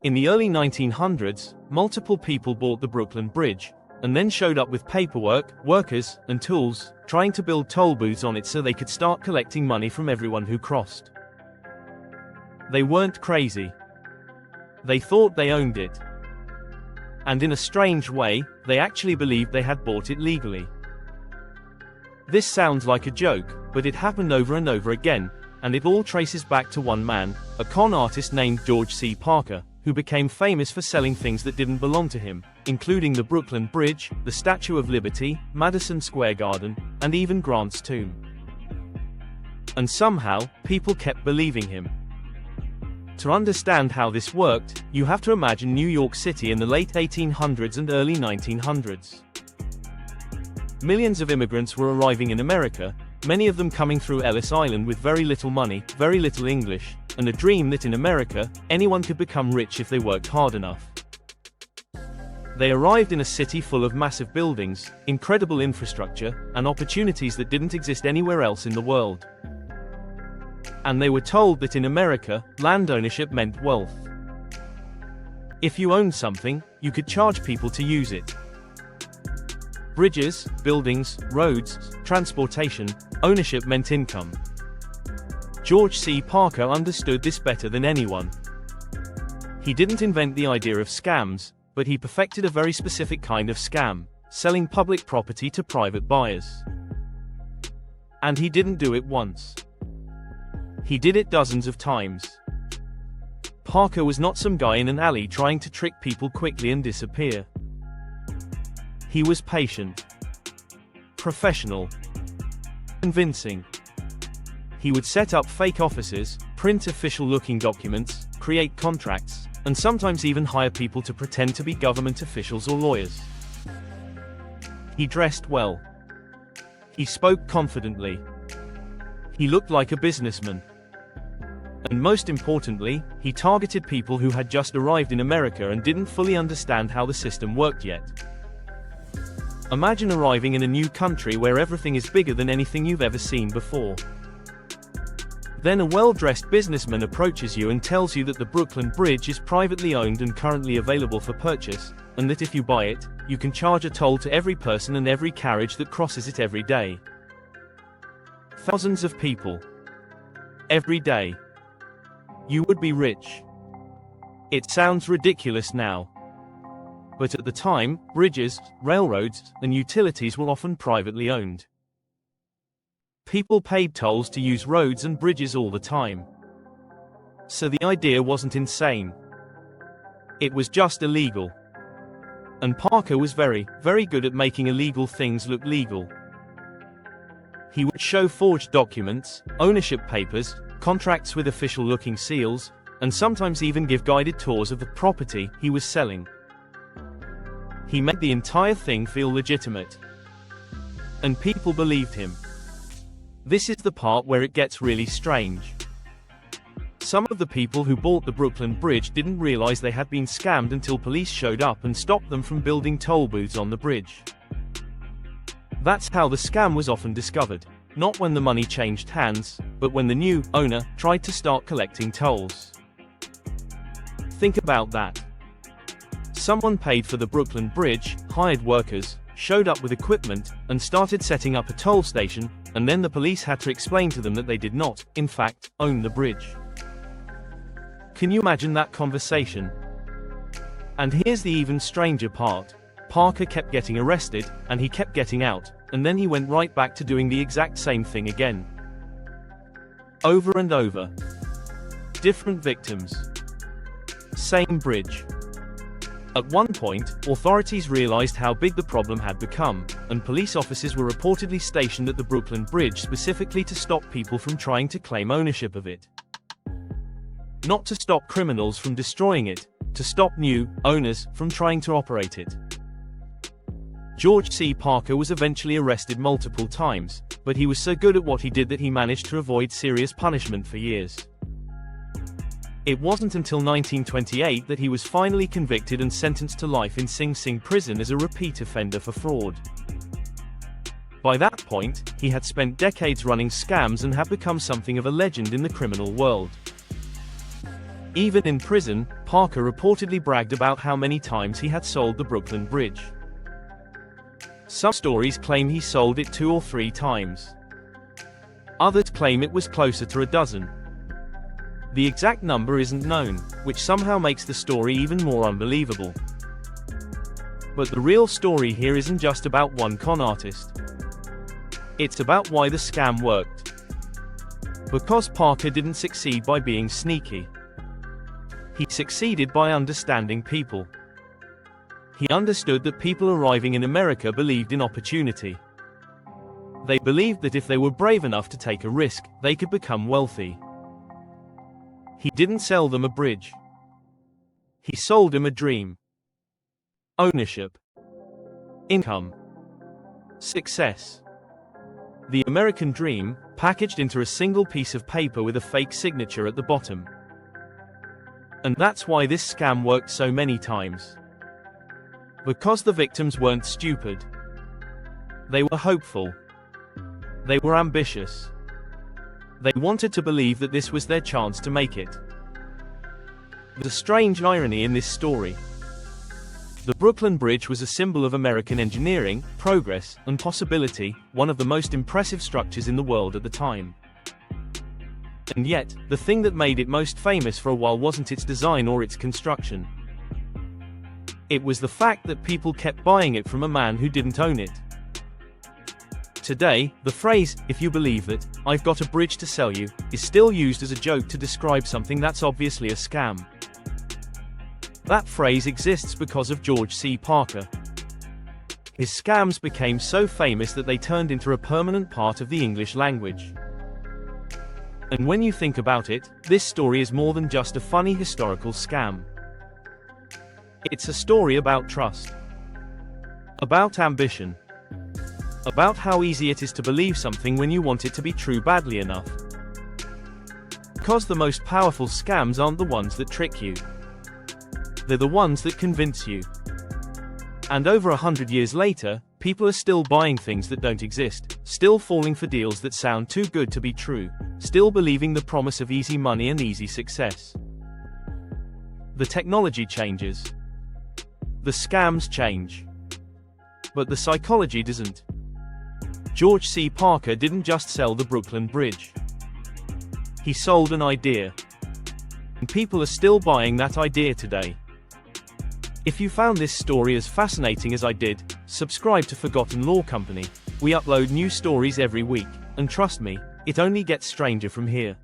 In the early 1900s, multiple people bought the Brooklyn Bridge, and then showed up with paperwork, workers, and tools, trying to build toll booths on it so they could start collecting money from everyone who crossed. They weren't crazy. They thought they owned it. And in a strange way, they actually believed they had bought it legally. This sounds like a joke, but it happened over and over again, and it all traces back to one man, a con artist named George C. Parker, who became famous for selling things that didn't belong to him, including the Brooklyn Bridge, the Statue of Liberty, Madison Square Garden, and even Grant's tomb. And somehow, people kept believing him. To understand how this worked, you have to imagine New York City in the late 1800s and early 1900s. Millions of immigrants were arriving in America, many of them coming through Ellis Island with very little money, very little English, and a dream that in America, anyone could become rich if they worked hard enough. They arrived in a city full of massive buildings, incredible infrastructure, and opportunities that didn't exist anywhere else in the world. And they were told that in America, land ownership meant wealth. If you owned something, you could charge people to use it. Bridges, buildings, roads, transportation, ownership meant income. George C. Parker understood this better than anyone. He didn't invent the idea of scams, but he perfected a very specific kind of scam, selling public property to private buyers. And he didn't do it once. He did it dozens of times. Parker was not some guy in an alley trying to trick people quickly and disappear. He was patient, professional, convincing. He would set up fake offices, print official-looking documents, create contracts, and sometimes even hire people to pretend to be government officials or lawyers. He dressed well. He spoke confidently. He looked like a businessman. And most importantly, he targeted people who had just arrived in America and didn't fully understand how the system worked yet. Imagine arriving in a new country where everything is bigger than anything you've ever seen before. Then a well-dressed businessman approaches you and tells you that the Brooklyn Bridge is privately owned and currently available for purchase, and that if you buy it, you can charge a toll to every person and every carriage that crosses it every day. Thousands of people. Every day. You would be rich. It sounds ridiculous now. But at the time, bridges, railroads, and utilities were often privately owned. People paid tolls to use roads and bridges all the time. So the idea wasn't insane. It was just illegal. And Parker was very, very good at making illegal things look legal. He would show forged documents, ownership papers, contracts with official-looking seals, and sometimes even give guided tours of the property he was selling. He made the entire thing feel legitimate. And people believed him. This is the part where it gets really strange. Some of the people who bought the Brooklyn Bridge didn't realize they had been scammed until police showed up and stopped them from building toll booths on the bridge. That's how the scam was often discovered, not when the money changed hands, but when the new owner tried to start collecting tolls. Think about that. Someone paid for the Brooklyn Bridge, hired workers, showed up with equipment, and started setting up a toll station, and then the police had to explain to them that they did not, in fact, own the bridge. Can you imagine that conversation? And here's the even stranger part. Parker kept getting arrested, and he kept getting out, and then he went right back to doing the exact same thing again. Over and over. Different victims. Same bridge. At one point, authorities realized how big the problem had become, and police officers were reportedly stationed at the Brooklyn Bridge specifically to stop people from trying to claim ownership of it. Not to stop criminals from destroying it, to stop new owners from trying to operate it. George C. Parker was eventually arrested multiple times, but he was so good at what he did that he managed to avoid serious punishment for years. It wasn't until 1928 that he was finally convicted and sentenced to life in Sing Sing prison as a repeat offender for fraud. By that point, he had spent decades running scams and had become something of a legend in the criminal world. Even in prison, Parker reportedly bragged about how many times he had sold the Brooklyn Bridge. Some stories claim he sold it 2 or 3 times. Others claim it was closer to a dozen. The exact number isn't known, which somehow makes the story even more unbelievable. But the real story here isn't just about one con artist. It's about why the scam worked. Because Parker didn't succeed by being sneaky. He succeeded by understanding people. He understood that people arriving in America believed in opportunity. They believed that if they were brave enough to take a risk, they could become wealthy. He didn't sell them a bridge. He sold them a dream. Ownership. Income. Success. The American dream, packaged into a single piece of paper with a fake signature at the bottom. And that's why this scam worked so many times. Because the victims weren't stupid. They were hopeful. They were ambitious. They wanted to believe that this was their chance to make it. There's a strange irony in this story. The Brooklyn Bridge was a symbol of American engineering, progress, and possibility, one of the most impressive structures in the world at the time. And yet, the thing that made it most famous for a while wasn't its design or its construction. It was the fact that people kept buying it from a man who didn't own it. Today, the phrase, "if you believe that, I've got a bridge to sell you," is still used as a joke to describe something that's obviously a scam. That phrase exists because of George C. Parker. His scams became so famous that they turned into a permanent part of the English language. And when you think about it, this story is more than just a funny historical scam. It's a story about trust. About ambition. About how easy it is to believe something when you want it to be true badly enough. Because the most powerful scams aren't the ones that trick you. They're the ones that convince you. And over 100 years later, people are still buying things that don't exist, still falling for deals that sound too good to be true, still believing the promise of easy money and easy success. The technology changes. The scams change. But the psychology doesn't. George C. Parker didn't just sell the Brooklyn Bridge. He sold an idea. And people are still buying that idea today. If you found this story as fascinating as I did, subscribe to Forgotten Law Company. We upload new stories every week, and trust me, it only gets stranger from here.